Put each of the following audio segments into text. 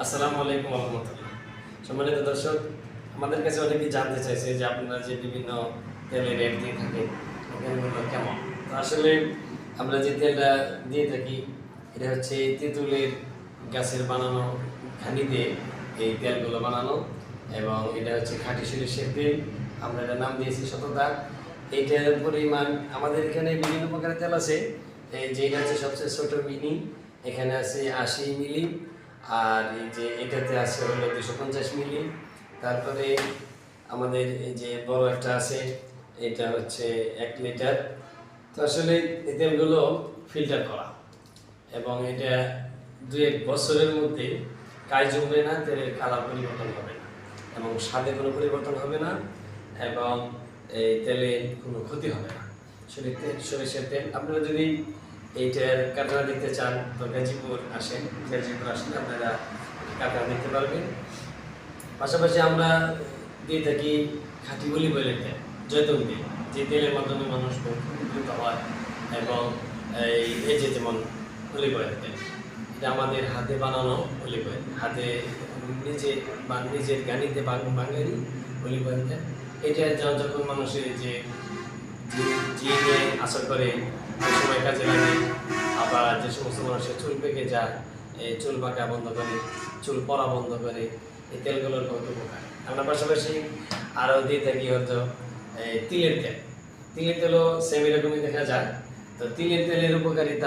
আসসালামু আলাইকুম রহমতুল্লাহ। সম্মানিত দর্শক, আমাদের কাছে অনেকেই জানতে চাইছে যে আপনারা যে বিভিন্ন তেলের রেট দিয়ে থাকেন এগুলো কেমন। তো আসলে আমরা যে তেলটা দিয়ে থাকি এটা হচ্ছে তেঁতুলের গাছের বানানো ঘানি দিয়ে এই তেলগুলো বানানো, এবং এটা হচ্ছে খাঁটি সরিষার তেল। আমরা এটার নাম দিয়েছি শততা। এইটার পরিমাণ আমাদের এখানে বিভিন্ন প্রকারের তেল আছে। এই যে এটা হচ্ছে সবচেয়ে ছোট মিনি, এখানে আছে 80 মিলি, আর এই যে এটাতে আছে হলো 250 মিলি। তারপরে আমাদের এই যে বড় একটা আছে, এটা হচ্ছে 1 লিটার। তো আসলে এই তেলগুলো ফিল্টার করা, এবং এটা 2-1 বছরের মধ্যে কাজ জমবে না, তেলের কালার পরিবর্তন হবে না, এবং স্বাদে কোনো পরিবর্তন হবে না, এবং এই তেলে কোনো ক্ষতি হবে না। সরিষার তেল আপনারা যদি এইটার কারখানা দেখতে চান তো গাজীপুর আসেন, আপনারা কারখানা দেখতে পারবেন। পাশাপাশি আমরা দিয়ে থাকি খাঁটি অলিভ অয়েলের তেল, জৈতুন তেল, যে তেলের মাধ্যমে মানুষ উপকৃত হয়। এবং এই যে যেমন অলিভ অয়েল তেল, এটা আমাদের হাতে বানানো অলিভ অয়েল, হাতে নিজের গানিতে বাঙালি অলিভ অয়েল তেল। এটা যখন মানুষের যে জিনে আসর করে ওই সময় কাজে লাগে। আবার যে সমস্ত মানুষের চুল পেকে যায়, এই চুল পাকা বন্ধ করে, চুল পড়া বন্ধ করে, এই তেলগুলোর বহুত উপকার। আমরা পাশাপাশি আরও দিয়ে থাকি হয়তো তিলের তেল। তিলের তেলও সেম এরকমই দেখা যায়। তো তিলের তেলের উপকারিতা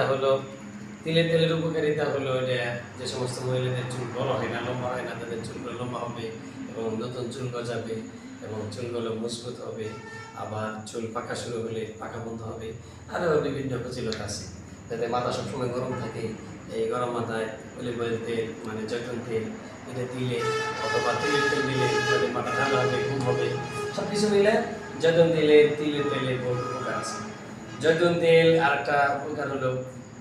হলো এটা যে সমস্ত মহিলাদের চুল বড় হয় না, লম্বা হয় না, তাদের চুলগুলো লম্বা হবে, এবং নতুন চুল গজাবে, এবং চুলগুলো মজবুত হবে। আবার চুল পাকা শুরু হলে পাকা বন্ধ হবে। আরও বিভিন্ন ফজিলত আছে, যাতে মাথা সবসময় গরম থাকে। এই গরম মাথায় অলিভ অয়েল তেল মানে জৈতুন তেল এটা দিলে, অথবা তিলের তেল দিলে তাদের মাথা ঠান্ডা হবে, ঘুম হবে। সব কিছু মিলে জৈতুন তিলের বহুত উপকার আছে। জৈতুন তেল আর একটা উপকার হলো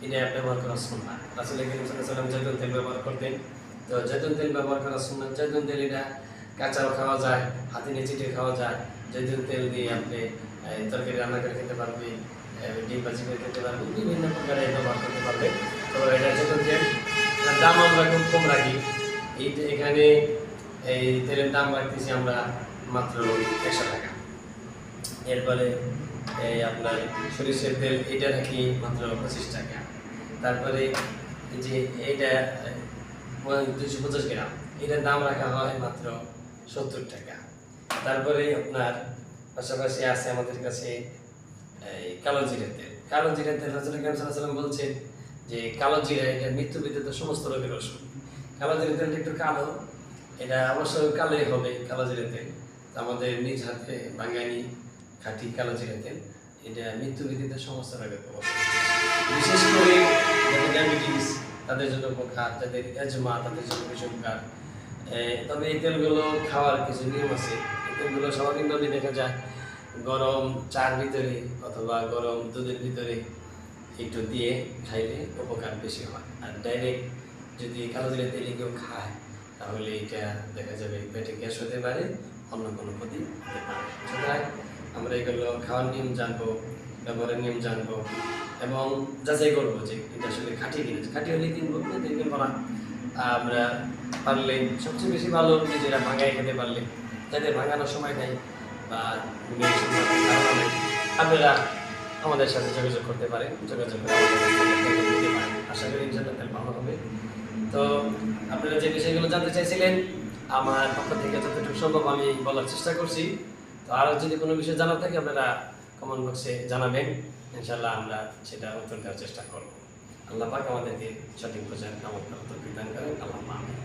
এটা ব্যবহার করা সুন্নাহ। রাসূল কারীম সাল্লাল্লাহু আলাইহি ওয়াসাল্লাম জৈতুন তেল ব্যবহার করতেন। তো জৈতুন তেল ব্যবহার করা সুন্নাহ। জৈতুন তেল এটা কাঁচাও খাওয়া যায়, হাতে নিয়ে খাওয়া যায়। জৈতুন তেল দিয়ে আপনি তরকারি রান্না করে খেতে পারবেন, ডিম ভাজি করে খেতে পারবেন, বিভিন্ন প্রকারে ব্যবহার করতে পারবেন। তো এটা জৈতুন তেল দাম আমরা খুব কম রাখি। এখানে এই তেলের দাম রাখতেছি আমরা মাত্র 100 টাকা। এরপরে এই আপনার সরিষার তেল এটা রাখি মাত্র 25 টাকা। তারপরে যে এইটা 250 গ্রাম, এটার দাম রাখা হয় মাত্র 70 টাকা। তারপরে আপনার পাশাপাশি আছে আমাদের কাছে এই কালো জিরের তেল। রাসূল কারীম সাল্লাল্লাহু আলাইহি ওয়াসাল্লাম বলছেন যে কালো জিরা এটা মৃত্যু ব্যতীত সমস্ত রোগের ওষুধ। কালো জিরের তেলটা একটু কালো, এটা অবশ্যই কালোই হবে কালো জিরের তেল। আমাদের নিজ হাতে বাঙালি খাঁটি কালো জিরের তেল, এটা মৃত্যু ব্যতীত সমস্ত রোগের ওষুধ। বিশেষ করে যাদের ডায়াবেটিস তাদের জন্য উপকার, যাদের এজমা তাদের জন্য বেশি উপকার। তবে এই তেলগুলো খাওয়ার কিছু নিয়ম আছে। এই তেলগুলো স্বাভাবিকভাবে দেখা যায় গরম চার ভিতরে অথবা গরম দুধের ভিতরে একটু দিয়ে খাইলে উপকার বেশি হয়। আর ডাইরেক্ট যদি কালো জিরের তেলে কেউ খায় তাহলে এটা দেখা যাবে পেটে গ্যাস হতে পারে, অন্য কোনো ক্ষতি হতে পারে। সুতরাং আমরা এগুলো খাওয়ার নিয়ম জানবো, ব্যবহারের নিয়ম জানবো, এবং যাচাই করবো যে এটা আসলে খাঁটি কিনা। খাঁটি হলে কিনবো, কিনবো না। আমরা পারলে সবচেয়ে বেশি ভালো নিজেরা ভাঙাই খেতে পারলে, যাদের ভাঙানোর সময় নেই বা আপনারা আমাদের সাথে যোগাযোগ করতে পারেন, যোগাযোগ করে দিতে পারেন। আশা করি ইনশাআল্লাহ তেল ভালো হবে। তো আপনারা যে বিষয়গুলো জানতে চাইছিলেন আমার পক্ষ থেকে যতটুকু সম্ভব আমি বলার চেষ্টা করছি। তো আরও যদি কোনো বিষয় জানার থাকে আপনারা কমেন্ট বক্সে জানাবেন, ইনশাআল্লাহ আমরা সেটা উত্তর দেওয়ার চেষ্টা করব। আল্লাহ পাক আমাদেরকে সঠিক বোঝার আমল করার তৌফিক দান করেন। আল্লাহুম্মা আমিন।